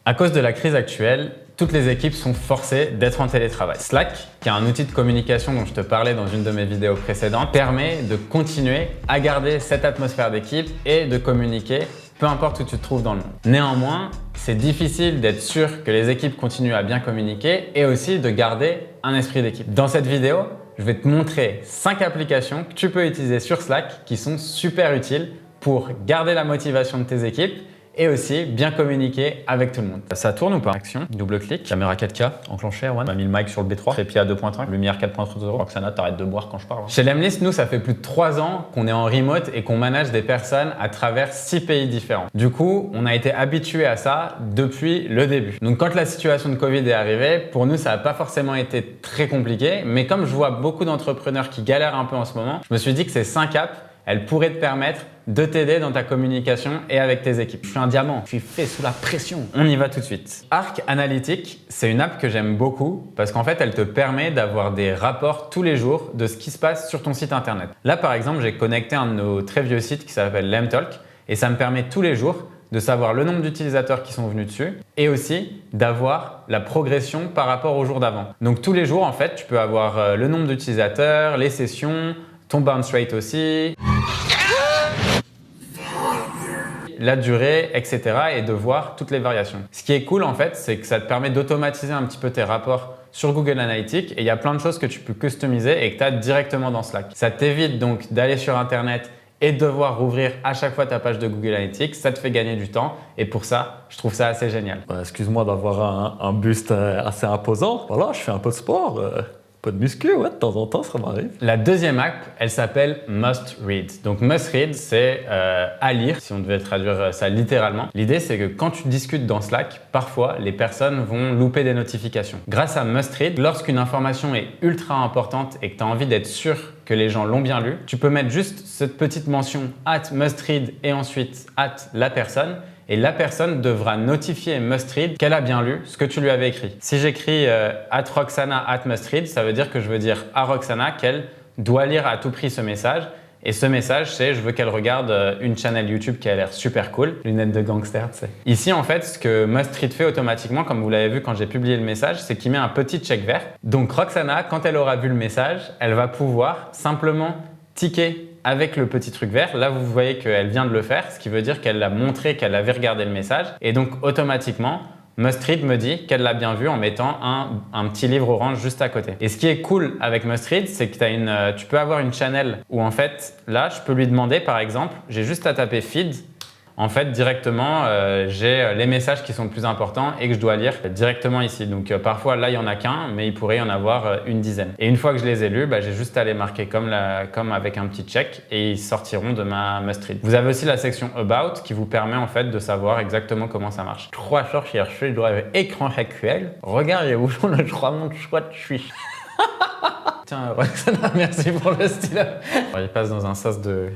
À cause de la crise actuelle, toutes les équipes sont forcées d'être en télétravail. Slack, qui est un outil de communication dont je te parlais dans une de mes vidéos précédentes, permet de continuer à garder cette atmosphère d'équipe et de communiquer peu importe où tu te trouves dans le monde. Néanmoins, c'est difficile d'être sûr que les équipes continuent à bien communiquer et aussi de garder un esprit d'équipe. Dans cette vidéo, je vais te montrer 5 applications que tu peux utiliser sur Slack qui sont super utiles pour garder la motivation de tes équipes et aussi bien communiquer avec tout le monde. Ça tourne ou pas? Action, double-clic, caméra 4K, enclenché, One. On a mis le mic sur le B3, trépied à 2.5, lumière 4.3. Roxana, t'arrêtes de boire quand je parle. Chez Lemlist, nous, ça fait plus de 3 ans qu'on est en remote et qu'on manage des personnes à travers 6 pays différents. Du coup, on a été habitué à ça depuis le début. Donc quand la situation de Covid est arrivée, pour nous, ça n'a pas forcément été très compliqué, mais comme je vois beaucoup d'entrepreneurs qui galèrent un peu en ce moment, je me suis dit que ces 5 apps, elles pourraient te permettre de t'aider dans ta communication et avec tes équipes. Je suis un diamant, je suis fait sous la pression. On y va tout de suite. Arc Analytics, c'est une app que j'aime beaucoup parce qu'en fait, elle te permet d'avoir des rapports tous les jours de ce qui se passe sur ton site internet. Là, par exemple, j'ai connecté un de nos très vieux sites qui s'appelle Lemtalk et ça me permet tous les jours de savoir le nombre d'utilisateurs qui sont venus dessus et aussi d'avoir la progression par rapport au jour d'avant. Donc tous les jours, en fait, tu peux avoir le nombre d'utilisateurs, les sessions, ton bounce rate aussi, la durée, etc. et de voir toutes les variations. Ce qui est cool en fait, c'est que ça te permet d'automatiser un petit peu tes rapports sur Google Analytics et il y a plein de choses que tu peux customiser et que tu as directement dans Slack. Ça t'évite donc d'aller sur Internet et de devoir rouvrir à chaque fois ta page de Google Analytics. Ça te fait gagner du temps et pour ça, je trouve ça assez génial. Excuse-moi d'avoir un buste assez imposant. Voilà, je fais un peu de sport. Peu de muscu, ouais, de temps en temps, ça m'arrive. La deuxième app, elle s'appelle Must Read. Donc Must Read, c'est à lire, si on devait traduire ça littéralement. L'idée, c'est que quand tu discutes dans Slack, parfois, les personnes vont louper des notifications. Grâce à Must Read, lorsqu'une information est ultra importante et que tu as envie d'être sûr que les gens l'ont bien lu, tu peux mettre juste cette petite mention @mustread et ensuite @la personne. Et la personne devra notifier Mustread qu'elle a bien lu ce que tu lui avais écrit. Si j'écris @Roxana @Mustread, ça veut dire que je veux dire à Roxana qu'elle doit lire à tout prix ce message. Et ce message, c'est je veux qu'elle regarde une channel YouTube qui a l'air super cool. Lunettes de gangster, tu sais. Ici, en fait, ce que Mustread fait automatiquement, comme vous l'avez vu quand j'ai publié le message, c'est qu'il met un petit check vert. Donc Roxana, quand elle aura vu le message, elle va pouvoir simplement ticker avec le petit truc vert. Là, vous voyez qu'elle vient de le faire, ce qui veut dire qu'elle a montré qu'elle avait regardé le message. Et donc, automatiquement, Mustread me dit qu'elle l'a bien vu en mettant un petit livre orange juste à côté. Et ce qui est cool avec Mustread, c'est que tu peux avoir une channel où en fait, là, je peux lui demander par exemple, j'ai juste à taper feed. En fait, directement, j'ai les messages qui sont le plus importants et que je dois lire directement ici. Donc, parfois, là, il n'y en a qu'un, mais il pourrait y en avoir une dizaine. Et une fois que je les ai lus, j'ai juste à les marquer comme avec un petit check et ils sortiront de ma Mustread. Vous avez aussi la section About qui vous permet en fait de savoir exactement comment ça marche. 3 chercher le écran actuel. Regardez-vous, je remonte choix de suis. Tiens, Roxana, merci pour le stylo. Il passe dans un sas de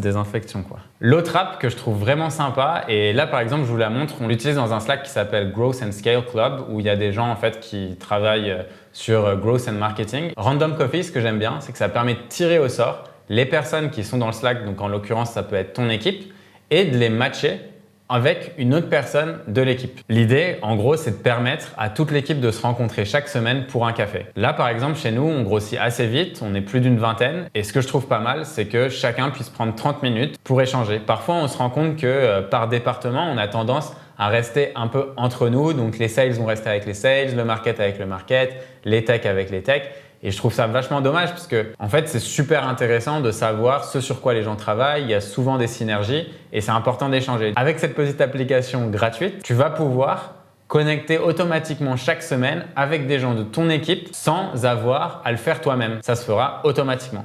désinfection, quoi. L'autre app que je trouve vraiment sympa, et là, par exemple, je vous la montre, on l'utilise dans un Slack qui s'appelle Growth and Scale Club, où il y a des gens, en fait, qui travaillent sur Growth and Marketing. Random Coffee, ce que j'aime bien, c'est que ça permet de tirer au sort les personnes qui sont dans le Slack, donc en l'occurrence, ça peut être ton équipe, et de les matcher avec une autre personne de l'équipe. L'idée, en gros, c'est de permettre à toute l'équipe de se rencontrer chaque semaine pour un café. Là, par exemple, chez nous, on grossit assez vite, on est plus d'une vingtaine. Et ce que je trouve pas mal, c'est que chacun puisse prendre 30 minutes pour échanger. Parfois, on se rend compte que par département, on a tendance à rester un peu entre nous. Donc, les sales vont rester avec les sales, le market avec le market, les tech avec les tech. Et je trouve ça vachement dommage parce que en fait, c'est super intéressant de savoir ce sur quoi les gens travaillent. Il y a souvent des synergies et c'est important d'échanger. Avec cette petite application gratuite, tu vas pouvoir connecter automatiquement chaque semaine avec des gens de ton équipe sans avoir à le faire toi-même. Ça se fera automatiquement.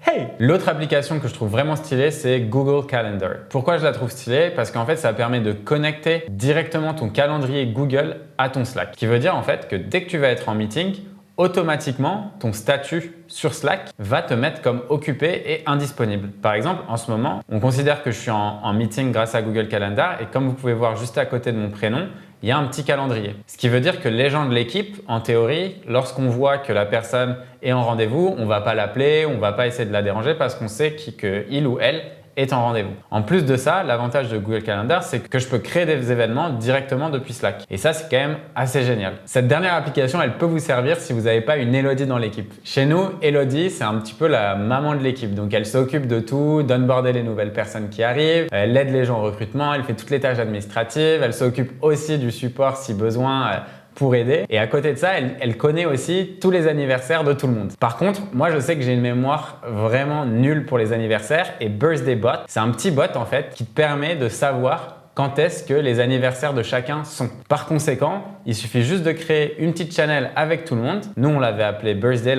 Hey! L'autre application que je trouve vraiment stylée, c'est Google Calendar. Pourquoi je la trouve stylée? Parce qu'en fait, ça permet de connecter directement ton calendrier Google à ton Slack. Ce qui veut dire en fait que dès que tu vas être en meeting, automatiquement, ton statut sur Slack va te mettre comme occupé et indisponible. Par exemple, en ce moment, on considère que je suis en meeting grâce à Google Calendar et comme vous pouvez voir juste à côté de mon prénom, il y a un petit calendrier. Ce qui veut dire que les gens de l'équipe, en théorie, lorsqu'on voit que la personne est en rendez-vous, on ne va pas l'appeler, on ne va pas essayer de la déranger parce qu'on sait qu'il ou elle et ton rendez-vous. En plus de ça, l'avantage de Google Calendar, c'est que je peux créer des événements directement depuis Slack. Et ça, c'est quand même assez génial. Cette dernière application, elle peut vous servir si vous n'avez pas une Elodie dans l'équipe. Chez nous, Elodie, c'est un petit peu la maman de l'équipe. Donc, elle s'occupe de tout, d'onboarder les nouvelles personnes qui arrivent, elle aide les gens au recrutement, elle fait toutes les tâches administratives, elle s'occupe aussi du support si besoin pour aider. Et à côté de ça, elle connaît aussi tous les anniversaires de tout le monde. Par contre, moi, je sais que j'ai une mémoire vraiment nulle pour les anniversaires et Birthday Bot, c'est un petit bot en fait qui te permet de savoir quand est-ce que les anniversaires de chacun sont. Par conséquent, il suffit juste de créer une petite channel avec tout le monde. Nous, on l'avait appelé Birthday,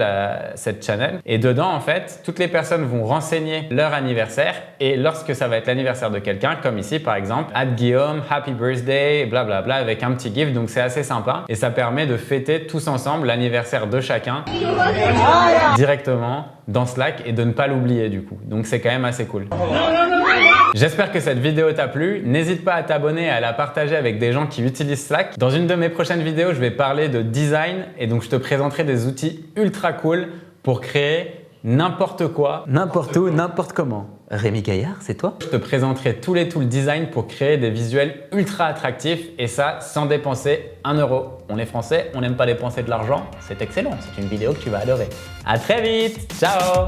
cette channel. Et dedans, en fait, toutes les personnes vont renseigner leur anniversaire. Et lorsque ça va être l'anniversaire de quelqu'un, comme ici par exemple, @Guillaume, Happy Birthday, blablabla, avec un petit gift. Donc c'est assez sympa. Et ça permet de fêter tous ensemble l'anniversaire de chacun directement dans Slack et de ne pas l'oublier du coup. Donc c'est quand même assez cool. J'espère que cette vidéo t'a plu. N'hésite pas à t'abonner et à la partager avec des gens qui utilisent Slack. Dans une de mes prochaines vidéos, je vais parler de design et donc je te présenterai des outils ultra cool pour créer n'importe quoi, n'importe où, n'importe comment. Rémi Gaillard, c'est toi? Je te présenterai tous les tools design pour créer des visuels ultra attractifs et ça sans dépenser 1 euro. On est français, on n'aime pas dépenser de l'argent. C'est excellent, c'est une vidéo que tu vas adorer. À très vite, ciao!